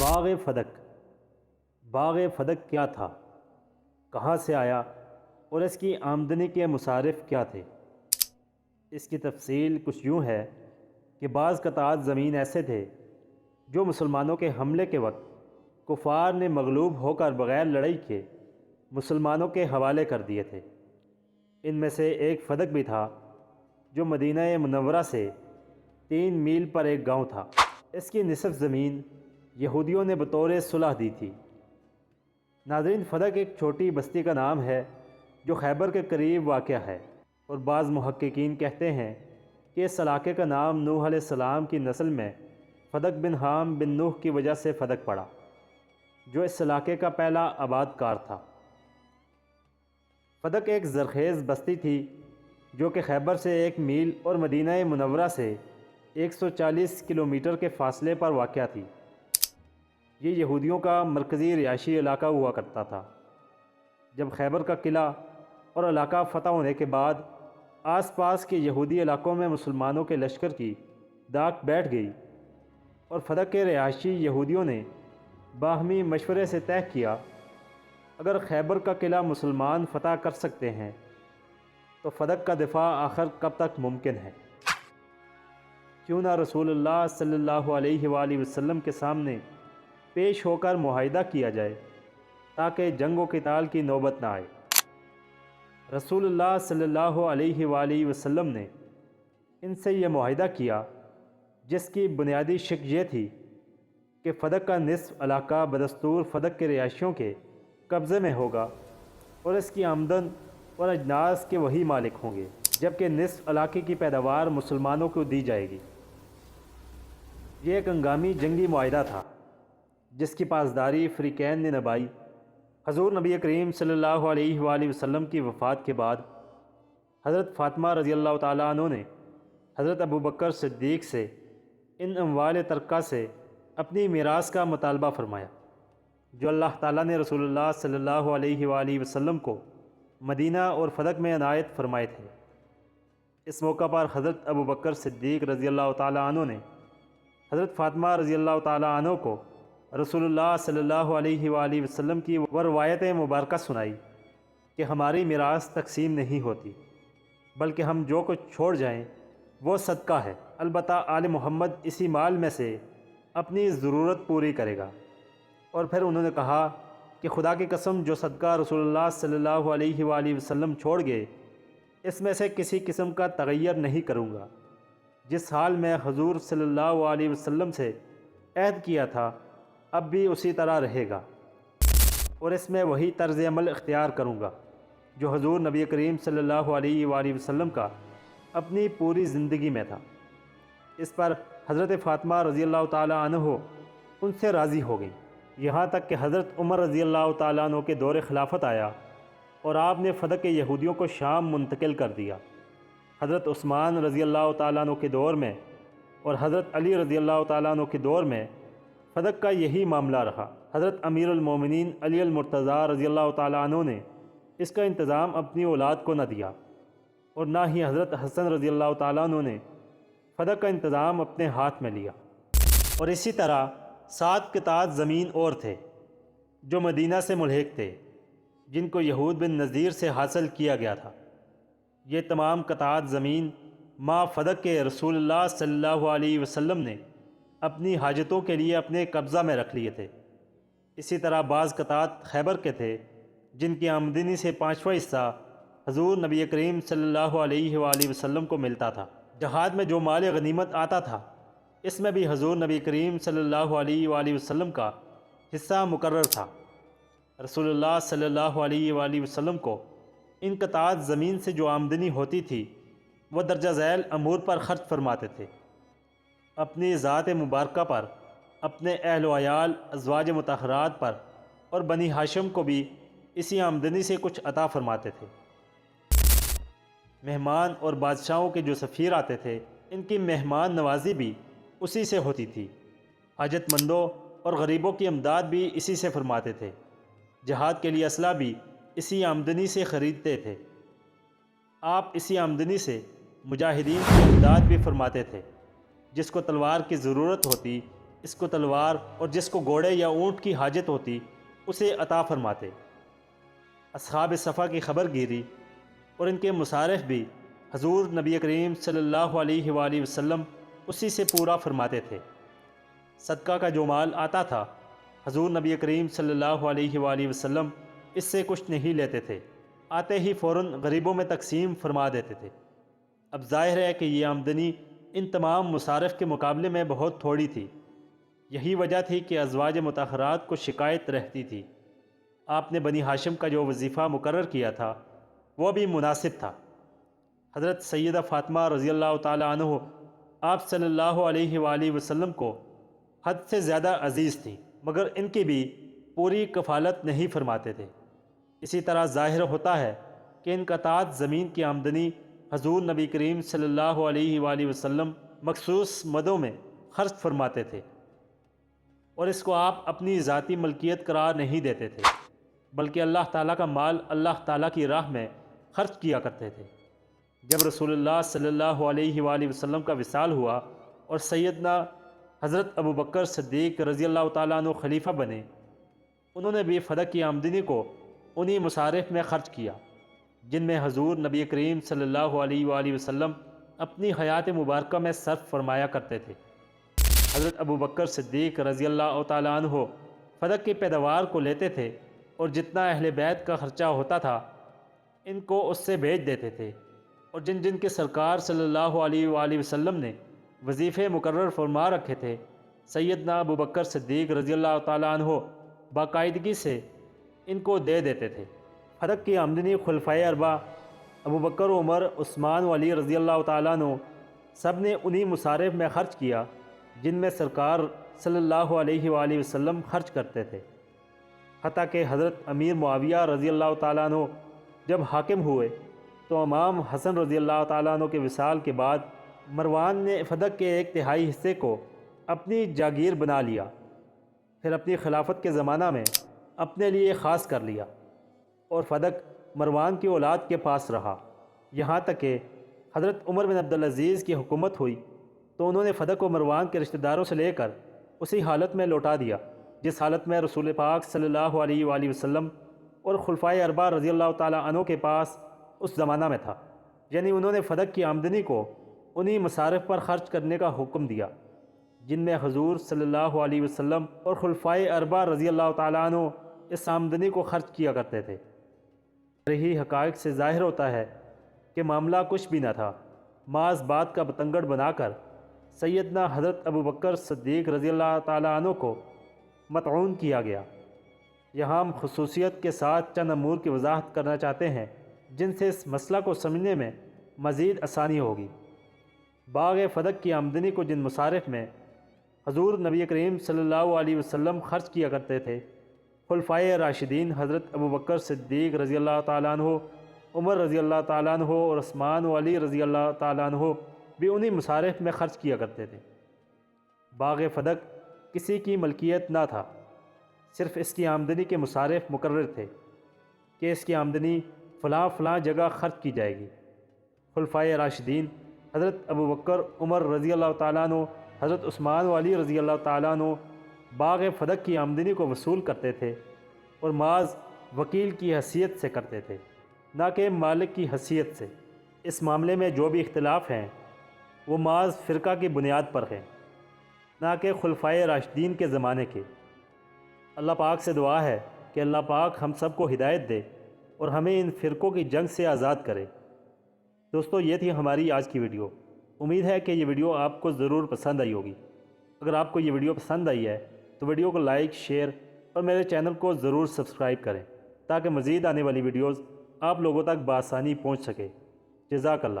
باغ فدق۔ باغ فدق کیا تھا، کہاں سے آیا اور اس کی آمدنی کے مصارف کیا تھے؟ اس کی تفصیل کچھ یوں ہے کہ بعض قطعات زمین ایسے تھے جو مسلمانوں کے حملے کے وقت کفار نے مغلوب ہو کر بغیر لڑائی کے مسلمانوں کے حوالے کر دیے تھے۔ ان میں سے ایک فدق بھی تھا جو مدینہ منورہ سے 3 میل پر ایک گاؤں تھا۔ اس کی نصف زمین یہودیوں نے بطور صلح دی تھی۔ ناظرین، فدق ایک چھوٹی بستی کا نام ہے جو خیبر کے قریب واقع ہے، اور بعض محققین کہتے ہیں کہ اس علاقے کا نام نوح علیہ السلام کی نسل میں فدق بن حام بن نوح کی وجہ سے فدق پڑا، جو اس علاقے کا پہلا آباد کار تھا۔ فدق ایک زرخیز بستی تھی جو کہ خیبر سے 1 میل اور مدینہ منورہ سے 140 کلومیٹر کے فاصلے پر واقع تھی۔ یہ یہودیوں کا مرکزی رہائشی علاقہ ہوا کرتا تھا۔ جب خیبر کا قلعہ اور علاقہ فتح ہونے کے بعد آس پاس کے یہودی علاقوں میں مسلمانوں کے لشکر کی داغ بیٹھ گئی اور فدق کے رہائشی یہودیوں نے باہمی مشورے سے طے کیا، اگر خیبر کا قلعہ مسلمان فتح کر سکتے ہیں تو فدق کا دفاع آخر کب تک ممکن ہے؟ کیوں نہ رسول اللہ صلی اللہ علیہ وآلہ وسلم کے سامنے پیش ہو کر معاہدہ کیا جائے تاکہ جنگ و قتال کی نوبت نہ آئے۔ رسول اللہ صلی اللہ علیہ وآلہ وسلم نے ان سے یہ معاہدہ کیا، جس کی بنیادی شق یہ تھی کہ فدق کا نصف علاقہ بدستور فدق کے رہائشیوں کے قبضے میں ہوگا اور اس کی آمدن اور اجناس کے وہی مالک ہوں گے، جبکہ نصف علاقے کی پیداوار مسلمانوں کو دی جائے گی۔ یہ ایک ہنگامی جنگی معاہدہ تھا جس کی پاسداری فریقین نے نبھائی۔ حضور نبی کریم صلی اللہ علیہ وآلہ وسلم کی وفات کے بعد حضرت فاطمہ رضی اللہ تعالیٰ عنہ نے حضرت ابوبکر صدیق سے ان اموال ترکہ سے اپنی میراث کا مطالبہ فرمایا جو اللہ تعالیٰ نے رسول اللہ صلی اللہ علیہ وآلہ وسلم کو مدینہ اور فدق میں عنایت فرمائے تھے۔ اس موقع پر حضرت ابوبکر صدیق رضی اللہ تعالیٰ عنہ نے حضرت فاطمہ رضی اللہ تعالیٰ عنہ کو رسول اللہ صلی اللہ علیہ وآلہ وسلم کی وہ روایت مبارکہ سنائی کہ ہماری میراث تقسیم نہیں ہوتی، بلکہ ہم جو کچھ چھوڑ جائیں وہ صدقہ ہے، البتہ آل محمد اسی مال میں سے اپنی ضرورت پوری کرے گا۔ اور پھر انہوں نے کہا کہ خدا کی قسم، جو صدقہ رسول اللہ صلی اللہ علیہ وآلہ وسلم چھوڑ گئے اس میں سے کسی قسم کا تغیر نہیں کروں گا۔ جس حال میں حضور صلی اللہ علیہ وسلم سے عہد کیا تھا اب بھی اسی طرح رہے گا، اور اس میں وہی طرز عمل اختیار کروں گا جو حضور نبی کریم صلی اللہ علیہ وآلہ وسلم کا اپنی پوری زندگی میں تھا۔ اس پر حضرت فاطمہ رضی اللہ تعالیٰ عنہ ان سے راضی ہو گئیں، یہاں تک کہ حضرت عمر رضی اللہ تعالیٰ عنہ کے دور خلافت آیا اور آپ نے فدق کے یہودیوں کو شام منتقل کر دیا۔ حضرت عثمان رضی اللہ تعالیٰ عنہ کے دور میں اور حضرت علی رضی اللہ تعالیٰ عنہ کے دور میں فدق کا یہی معاملہ رہا۔ حضرت امیر المومنین علی المرتضیٰ رضی اللہ تعالیٰ عنہ نے اس کا انتظام اپنی اولاد کو نہ دیا، اور نہ ہی حضرت حسن رضی اللہ تعالیٰ عنہ نے فدق کا انتظام اپنے ہاتھ میں لیا۔ اور اسی طرح 7 قطعات زمین اور تھے جو مدینہ سے ملحق تھے، جن کو یہود بن نذیر سے حاصل کیا گیا تھا۔ یہ تمام قطعات زمین ما فدق کے رسول اللہ صلی اللہ علیہ وسلم نے اپنی حاجتوں کے لیے اپنے قبضہ میں رکھ لیے تھے۔ اسی طرح بعض قطعات خیبر کے تھے جن کی آمدنی سے 5واں حصہ حضور نبی کریم صلی اللہ علیہ وآلہ وسلم کو ملتا تھا۔ جہاد میں جو مال غنیمت آتا تھا اس میں بھی حضور نبی کریم صلی اللہ علیہ وآلہ وسلم کا حصہ مقرر تھا۔ رسول اللہ صلی اللہ علیہ وآلہ وسلم کو ان قطعات زمین سے جو آمدنی ہوتی تھی وہ درجہ ذیل امور پر خرچ فرماتے تھے، اپنی ذات مبارکہ پر، اپنے اہل و عیال ازواج مطہرات پر، اور بنی ہاشم کو بھی اسی آمدنی سے کچھ عطا فرماتے تھے۔ مہمان اور بادشاہوں کے جو سفیر آتے تھے ان کی مہمان نوازی بھی اسی سے ہوتی تھی۔ حاجت مندوں اور غریبوں کی امداد بھی اسی سے فرماتے تھے۔ جہاد کے لیے اسلحہ بھی اسی آمدنی سے خریدتے تھے۔ آپ اسی آمدنی سے مجاہدین کی امداد بھی فرماتے تھے۔ جس کو تلوار کی ضرورت ہوتی اس کو تلوار اور جس کو گھوڑے یا اونٹ کی حاجت ہوتی اسے عطا فرماتے۔ اصحاب صفا کی خبر گیری اور ان کے مصارف بھی حضور نبی کریم صلی اللہ علیہ وآلہ وسلم اسی سے پورا فرماتے تھے۔ صدقہ کا جو مال آتا تھا حضور نبی کریم صلی اللہ علیہ وآلہ وسلم اس سے کچھ نہیں لیتے تھے، آتے ہی فوراً غریبوں میں تقسیم فرما دیتے تھے۔ اب ظاہر ہے کہ یہ آمدنی ان تمام مصارف کے مقابلے میں بہت تھوڑی تھی۔ یہی وجہ تھی کہ ازواج مطہرات کو شکایت رہتی تھی۔ آپ نے بنی ہاشم کا جو وظیفہ مقرر کیا تھا وہ بھی مناسب تھا۔ حضرت سیدہ فاطمہ رضی اللہ تعالی عنہ آپ صلی اللہ علیہ وآلہ وسلم کو حد سے زیادہ عزیز تھیں، مگر ان کی بھی پوری کفالت نہیں فرماتے تھے۔ اسی طرح ظاہر ہوتا ہے کہ ان قطعات زمین کی آمدنی حضور نبی کریم صلی اللہ علیہ وآلہ وسلم مخصوص مدوں میں خرچ فرماتے تھے، اور اس کو آپ اپنی ذاتی ملکیت قرار نہیں دیتے تھے، بلکہ اللہ تعالیٰ کا مال اللہ تعالیٰ کی راہ میں خرچ کیا کرتے تھے۔ جب رسول اللہ صلی اللہ علیہ وآلہ وسلم کا وصال ہوا اور سیدنا حضرت ابوبکر صدیق رضی اللہ تعالیٰ عنہ خلیفہ بنے، انہوں نے بھی فدق کی آمدنی کو انہی مصارف میں خرچ کیا جن میں حضور نبی کریم صلی اللہ علیہ وآلہ وسلم اپنی حیات مبارکہ میں صرف فرمایا کرتے تھے۔ حضرت ابوبکر صدیق رضی اللہ تعالیٰ عنہ فدق کی پیداوار کو لیتے تھے اور جتنا اہل بیت کا خرچہ ہوتا تھا ان کو اس سے بھیج دیتے تھے، اور جن جن کے سرکار صلی اللہ علیہ وآلہ وسلم نے وظیفے مقرر فرما رکھے تھے سیدنا ابوبکر صدیق رضی اللہ تعالیٰ عنہ باقاعدگی سے ان کو دے دیتے تھے۔ فدق کی آمدنی خلفائے اربعہ ابوبکر، عمر، عثمان و علی رضی اللہ تعالیٰ عنہ سب نے انہی مصارف میں خرچ کیا جن میں سرکار صلی اللہ علیہ وآلہ وسلم خرچ کرتے تھے۔ حتیٰ کہ حضرت امیر معاویہ رضی اللہ تعالیٰ عنہ جب حاکم ہوئے تو امام حسن رضی اللہ تعالیٰ عنہ کے وصال کے بعد مروان نے فدق کے 1/3 حصے کو اپنی جاگیر بنا لیا، پھر اپنی خلافت کے زمانہ میں اپنے لیے خاص کر لیا، اور فدق مروان کی اولاد کے پاس رہا، یہاں تک کہ حضرت عمر بن عبدالعزیز کی حکومت ہوئی تو انہوں نے فدق کو مروان کے رشتہ داروں سے لے کر اسی حالت میں لوٹا دیا جس حالت میں رسول پاک صلی اللہ علیہ وآلہ وسلم اور خلفائے اربعہ رضی اللہ تعالیٰ عنہ کے پاس اس زمانہ میں تھا، یعنی انہوں نے فدق کی آمدنی کو انہی مصارف پر خرچ کرنے کا حکم دیا جن میں حضور صلی اللہ علیہ وسلم اور خلفائے اربعہ رضی اللہ تعالیٰ عنہ اس آمدنی کو خرچ کیا کرتے تھے۔ یہی حقائق سے ظاہر ہوتا ہے کہ معاملہ کچھ بھی نہ تھا، محض بات کا بتنگڑ بنا کر سیدنا حضرت ابوبکر صدیق رضی اللہ تعالیٰ عنہ کو مطعون کیا گیا۔ یہاں ہم خصوصیت کے ساتھ چند امور کی وضاحت کرنا چاہتے ہیں جن سے اس مسئلہ کو سمجھنے میں مزید آسانی ہوگی۔ باغ فدق کی آمدنی کو جن مصارف میں حضور نبی کریم صلی اللہ علیہ وسلم خرچ کیا کرتے تھے، خلفائے راشدین حضرت ابوبکر صدیق رضی اللہ تعالیٰ عنہ، عمر رضی اللہ تعالیٰ عنہ اور عثمان و علی رضی اللہ تعالیٰ عنہ بھی انہی مصارف میں خرچ کیا کرتے تھے۔ باغ فدق کسی کی ملکیت نہ تھا، صرف اس کی آمدنی کے مصارف مقرر تھے کہ اس کی آمدنی فلاں فلاں جگہ خرچ کی جائے گی۔ خلفائے راشدین حضرت ابوبکر، عمر رضی اللہ تعالیٰ عنہ، حضرت عثمان و علی رضی اللہ تعالیٰ عنہ باغ فدق کی آمدنی کو وصول کرتے تھے اور محض وکیل کی حیثیت سے کرتے تھے، نہ کہ مالک کی حیثیت سے۔ اس معاملے میں جو بھی اختلاف ہیں وہ محض فرقہ کی بنیاد پر ہیں، نہ کہ خلفائے راشدین کے زمانے کے۔ اللہ پاک سے دعا ہے کہ اللہ پاک ہم سب کو ہدایت دے اور ہمیں ان فرقوں کی جنگ سے آزاد کرے۔ دوستو، یہ تھی ہماری آج کی ویڈیو۔ امید ہے کہ یہ ویڈیو آپ کو ضرور پسند آئی ہوگی۔ اگر آپ کو یہ ویڈیو پسند آئی ہے تو ویڈیو کو لائک، شیئر اور میرے چینل کو ضرور سبسکرائب کریں تاکہ مزید آنے والی ویڈیوز آپ لوگوں تک بآسانی پہنچ سکے۔ جزاک اللہ۔